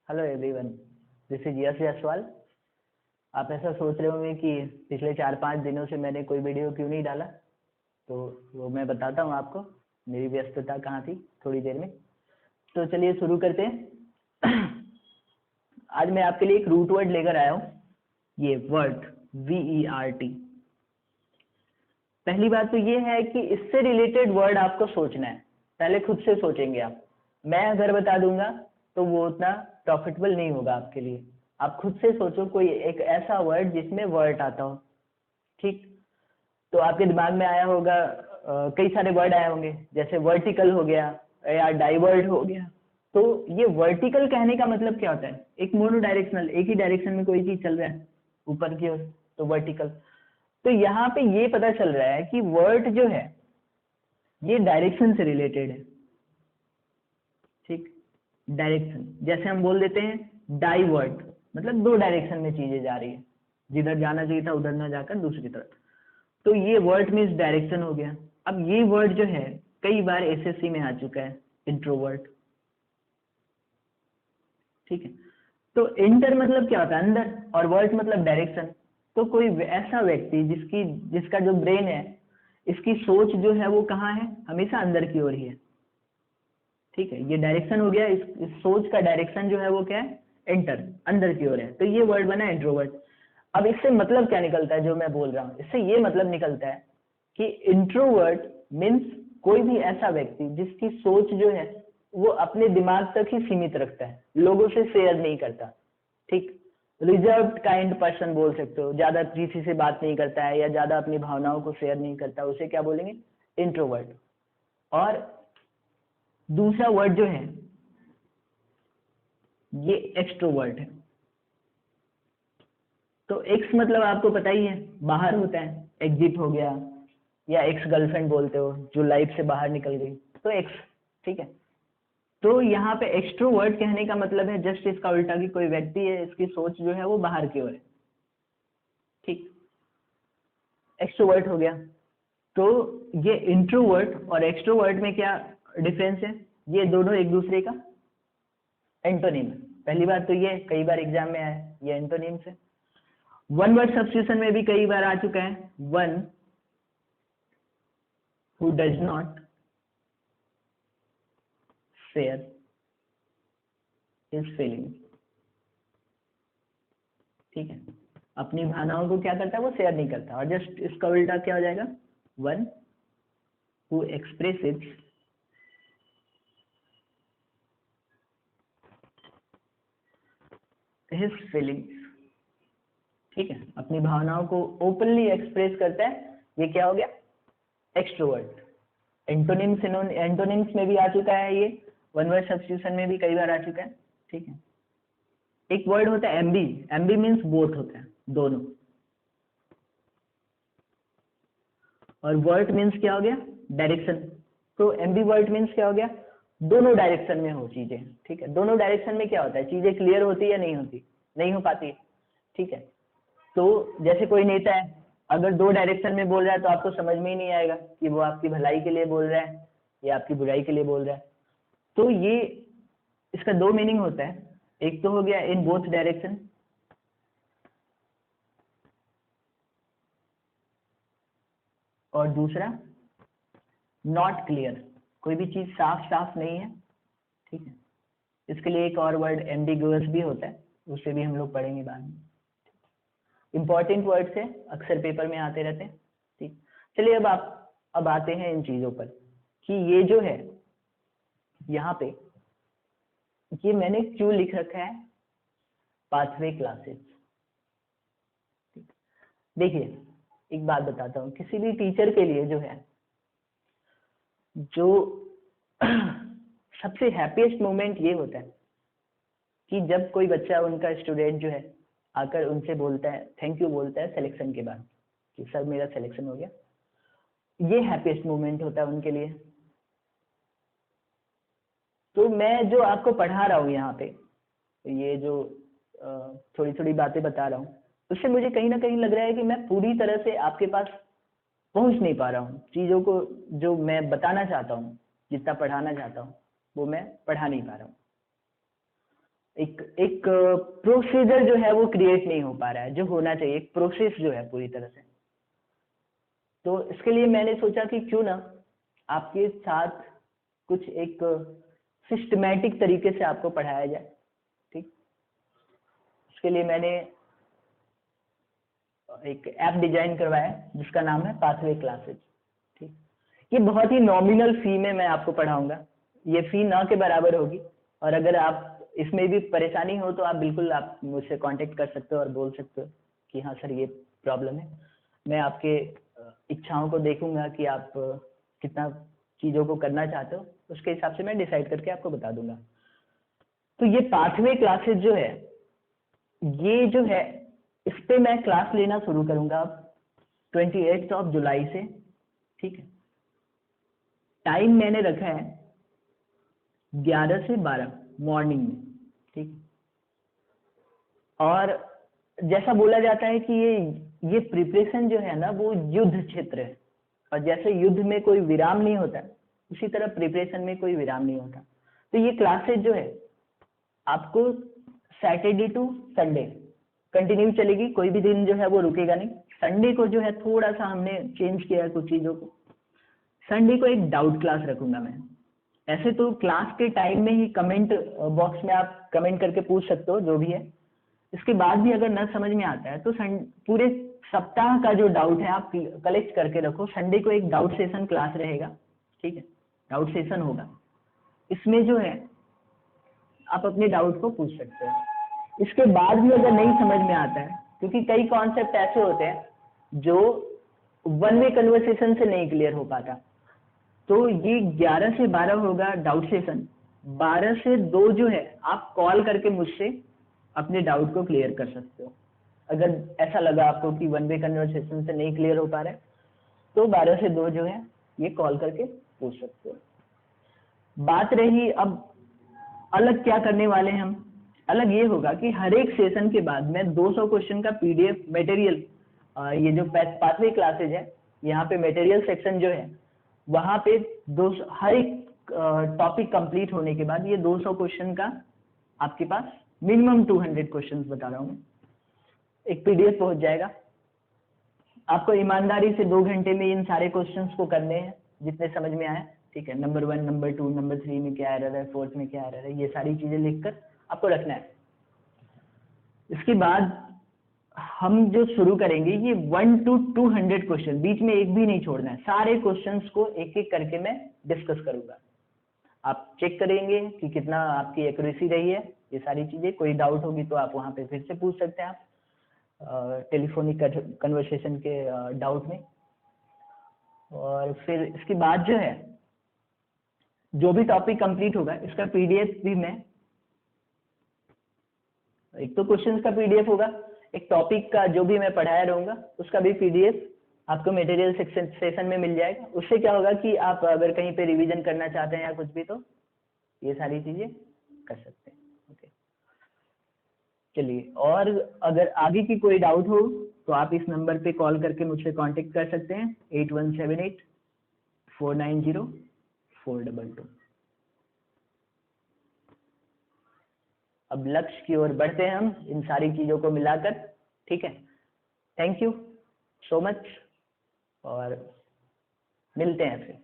Hello everyone, this is यश जायसवाल। आप ऐसा सोच रहे होंगे कि पिछले 4-5 दिनों से मैंने कोई वीडियो क्यों नहीं डाला, तो वो मैं बताता हूँ आपको। मेरी व्यस्तता कहाँ थी थोड़ी देर में। तो चलिए शुरू करते हैं। आज मैं आपके लिए एक रूट वर्ड लेकर आया हूँ, ये वर्ड VERT। पहली बात तो ये है कि इससे रिलेटेड वर्ड आपको सोचना है, पहले खुद से सोचेंगे आप। मैं अगर बता दूंगा तो वो उतना प्रॉफिटेबल नहीं होगा आपके लिए। आप खुद से सोचो कोई एक ऐसा वर्ड जिसमें वर्ड आता हो। ठीक, तो आपके दिमाग में आया होगा, कई सारे वर्ड आए होंगे, जैसे वर्टिकल हो गया या डाइवर्ट हो गया। तो ये वर्टिकल कहने का मतलब क्या होता है? एक मोनो डायरेक्शनल, एक ही डायरेक्शन में कोई चीज चल रहा है ऊपर की ओर, तो वर्टिकल। तो यहाँ पे ये पता चल रहा है कि वर्ड जो है ये डायरेक्शन से रिलेटेड है। ठीक, डायरेक्शन, जैसे हम बोल देते हैं डाइवर्ट, मतलब दो डायरेक्शन में चीजें जा रही है, जिधर जाना चाहिए था उधर ना जाकर दूसरी तरफ। तो ये वर्ड मीन्स डायरेक्शन हो गया। अब ये वर्ड जो है कई बार SSC में आ चुका है, इंट्रोवर्ट। ठीक है, तो इंटर मतलब क्या होता है? अंदर, और वर्ट मतलब डायरेक्शन। तो कोई ऐसा व्यक्ति जिसका जो ब्रेन है, इसकी सोच जो है वो कहाँ है? हमेशा अंदर की ओर ही है। ठीक है, ये डायरेक्शन हो गया, इस सोच का डायरेक्शन जो है वो क्या है? इंटर, अंदर की ओर है। तो ये वर्ड बना इंट्रोवर्ट। अब इससे मतलब क्या निकलता है जो मैं बोल रहा हूँ? इससे ये मतलब निकलता है कि इंट्रोवर्ट मीन्स कोई भी ऐसा व्यक्ति जिसकी सोच जो है वो अपने दिमाग तक ही सीमित रखता है, लोगों से शेयर नहीं करता। ठीक, रिजर्व्ड काइंड पर्सन बोल सकते हो, ज्यादा किसी से बात नहीं करता है या ज्यादा अपनी भावनाओं को शेयर नहीं करता, उसे क्या बोलेंगे? इंट्रोवर्ट। और दूसरा वर्ड जो है ये एक्सट्रोवर्ट है। तो एक्स मतलब आपको पता ही है, बाहर होता है, एग्जिट हो गया, या एक्स गर्लफ्रेंड बोलते हो, जो लाइफ से बाहर निकल गई, तो एक्स। ठीक है, तो यहाँ पे एक्सट्रोवर्ट कहने का मतलब है जस्ट इसका उल्टा, कि कोई व्यक्ति है इसकी सोच जो है वो बाहर की ओर है। ठीक, एक्सट्रोवर्ट हो गया। तो ये इंट्रोवर्ट और एक्सट्रोवर्ट में क्या डिफरेंस है? ये दोनों एक दूसरे का एंटोनिम है। पहली बात तो ये कई बार एग्जाम में आया है, ये एंटोनिम से। वन वर्ड सब्स्टिट्यूशन में भी कई बार आ चुका है, one who does not share his feelings. ठीक है, अपनी भावनाओं को क्या करता है? वो शेयर नहीं करता। और जस्ट इसका उल्टा क्या हो जाएगा? One who expresses his feelings. ठीक है, अपनी भावनाओं को ओपनली एक्सप्रेस करता है, ये क्या हो गया? एक्सट्रोवर्ट। एंटोनिम्स में भी आ चुका है ये, वन वर्ड सब्स्टिट्यूशन में भी कई बार आ चुका है। ठीक है, एक वर्ड होता है एम्बी। एम्बी मीन्स बोथ होता है, दोनों। और वर्ट मीन्स क्या हो गया? डायरेक्शन। तो एम्बी वर्ट मीन्स क्या हो गया? दोनों डायरेक्शन में हो चीजें। ठीक है, दोनों डायरेक्शन में क्या होता है? चीजें क्लियर होती है या नहीं होती? नहीं हो पाती। ठीक है, तो जैसे कोई नेता है, अगर दो डायरेक्शन में बोल रहा है तो आपको समझ में ही नहीं आएगा कि वो आपकी भलाई के लिए बोल रहा है या आपकी बुराई के लिए बोल रहा है। तो ये इसका दो मीनिंग होता है, एक तो हो गया इन बोथ डायरेक्शन, और दूसरा नॉट क्लियर, कोई भी चीज साफ साफ नहीं है। ठीक है, इसके लिए एक और वर्ड एम्बिगुअस भी होता है, उसे भी हम लोग पढ़ेंगे बाद में। इंपॉर्टेंट वर्ड्स है, अक्सर पेपर में आते रहते हैं। ठीक, चलिए अब आते हैं इन चीजों पर कि ये जो है यहाँ पे, ये मैंने क्यों लिख रखा है पाथवे क्लासेस। देखिए, एक बात बताता हूँ, किसी भी टीचर के लिए जो है, जो सबसे हैप्पीएस्ट मोमेंट ये होता है कि जब कोई बच्चा, उनका स्टूडेंट जो है, आकर उनसे बोलता है, थैंक यू बोलता है सिलेक्शन के बाद, कि सर मेरा सिलेक्शन हो गया। ये हैप्पीएस्ट मोमेंट होता है उनके लिए। तो मैं जो आपको पढ़ा रहा हूँ यहाँ पे, ये जो थोड़ी थोड़ी बातें बता रहा हूँ, उससे मुझे कहीं ना कहीं लग रहा है कि मैं पूरी तरह से आपके पास पहुंच नहीं पा रहा हूँ। चीज़ों को जो मैं बताना चाहता हूँ, जितना पढ़ाना चाहता हूँ, वो मैं पढ़ा नहीं पा रहा हूँ। एक प्रोसीजर जो है वो क्रिएट नहीं हो पा रहा है, जो होना चाहिए, एक प्रोसेस जो है पूरी तरह से। तो इसके लिए मैंने सोचा कि क्यों ना आपके साथ कुछ एक सिस्टमैटिक तरीके से आपको पढ़ाया जाए, ठीक। इसके लिए मैंने एक ऐप डिजाइन करवाया है जिसका नाम है पाथवे क्लासेज, ठीक। ये बहुत ही नॉमिनल फी में मैं आपको पढ़ाऊंगा, ये फी ना के बराबर होगी। और अगर आप इसमें भी परेशानी हो तो आप बिल्कुल आप मुझसे कांटेक्ट कर सकते हो और बोल सकते हो कि हाँ सर ये प्रॉब्लम है। मैं आपके इच्छाओं को देखूंगा कि आप कितना चीज़ों को करना चाहते हो, उसके हिसाब से मैं डिसाइड करके आपको बता दूंगा। तो ये पाथवे क्लासेज जो है, ये जो है इस पे मैं क्लास लेना शुरू करूंगा अब 28 जुलाई से, ठीक है। टाइम मैंने रखा है 11 से 12 मॉर्निंग में, ठीक। और जैसा बोला जाता है कि ये प्रिपरेशन जो है ना वो युद्ध क्षेत्र है, और जैसे युद्ध में कोई विराम नहीं होता उसी तरह प्रिपरेशन में कोई विराम नहीं होता। तो ये क्लासेज जो है आपको सैटरडे टू संडे कंटिन्यू चलेगी, कोई भी दिन जो है वो रुकेगा नहीं। संडे को जो है थोड़ा सा हमने चेंज किया है कुछ चीज़ों को, संडे को एक डाउट क्लास रखूंगा मैं। ऐसे तो क्लास के टाइम में ही कमेंट बॉक्स में आप कमेंट करके पूछ सकते हो जो भी है। इसके बाद भी अगर न समझ में आता है तो पूरे सप्ताह का जो डाउट है आप कलेक्ट करके रखो। संडे को एक डाउट सेशन क्लास रहेगा, ठीक है, डाउट सेशन होगा। इसमें जो है आप अपने डाउट को पूछ सकते हो। इसके बाद भी अगर नहीं समझ में आता है, क्योंकि कई कॉन्सेप्ट ऐसे होते हैं जो वन वे कन्वर्सेशन से नहीं क्लियर हो पाता, तो ये 11 से 12 होगा डाउट सेशन। 12 से 2 जो है आप कॉल करके मुझसे अपने डाउट को क्लियर कर सकते हो। अगर ऐसा लगा आपको कि वन वे कन्वर्सेशन से नहीं क्लियर हो पा रहा है तो 12 से 2 जो है ये कॉल करके पूछ सकते हो। बात रही अब अलग क्या करने वाले हैं हम, अलग ये होगा कि हर एक सेशन के बाद मैं 200 क्वेश्चन का पीडीएफ मटेरियल, ये जो पाथवे क्लासेज है यहाँ पे मटेरियल सेक्शन जो है वहाँ पे हर एक टॉपिक कंप्लीट होने के बाद ये 200 क्वेश्चन का आपके पास मिनिमम 200 क्वेश्चंस बता रहा हूँ एक पीडीएफ पहुंच जाएगा। आपको ईमानदारी से 2 घंटे में इन सारे क्वेश्चंस को करने हैं जितने समझ में आए, ठीक है। नंबर 1, नंबर 2, नंबर 3 में क्या एरर है, 4th में क्या एरर है, ये सारी चीजें लिखकर आपको रखना है। इसके बाद हम जो शुरू करेंगे ये 1 to 200 क्वेश्चन, बीच में एक भी नहीं छोड़ना है। सारे क्वेश्चंस को एक एक करके मैं डिस्कस करूंगा। आप चेक करेंगे कि कितना आपकी एक्यूरेसी रही है, ये सारी चीजें। कोई डाउट होगी तो आप वहां पे फिर से पूछ सकते हैं आप टेलीफोनिक कन्वर्सेशन के डाउट में। और फिर इसके बाद जो है जो भी टॉपिक कंप्लीट होगा इसका पीडीएफ भी मैं, एक तो क्वेश्चंस का पीडीएफ होगा, एक टॉपिक का जो भी मैं पढ़ाया रहूंगा उसका भी पीडीएफ आपको मटेरियल सेशन में मिल जाएगा। उससे क्या होगा कि आप अगर कहीं पे रिवीजन करना चाहते हैं या कुछ भी तो ये सारी चीजें कर सकते हैं। ओके, चलिए, और अगर आगे की कोई डाउट हो तो आप इस नंबर पे कॉल करके मुझसे कांटेक्ट कर सकते हैं 8178-490-422। अब लक्ष्य की ओर बढ़ते हैं हम इन सारी चीजों को मिलाकर, ठीक है। थैंक यू सो मच और मिलते हैं फिर।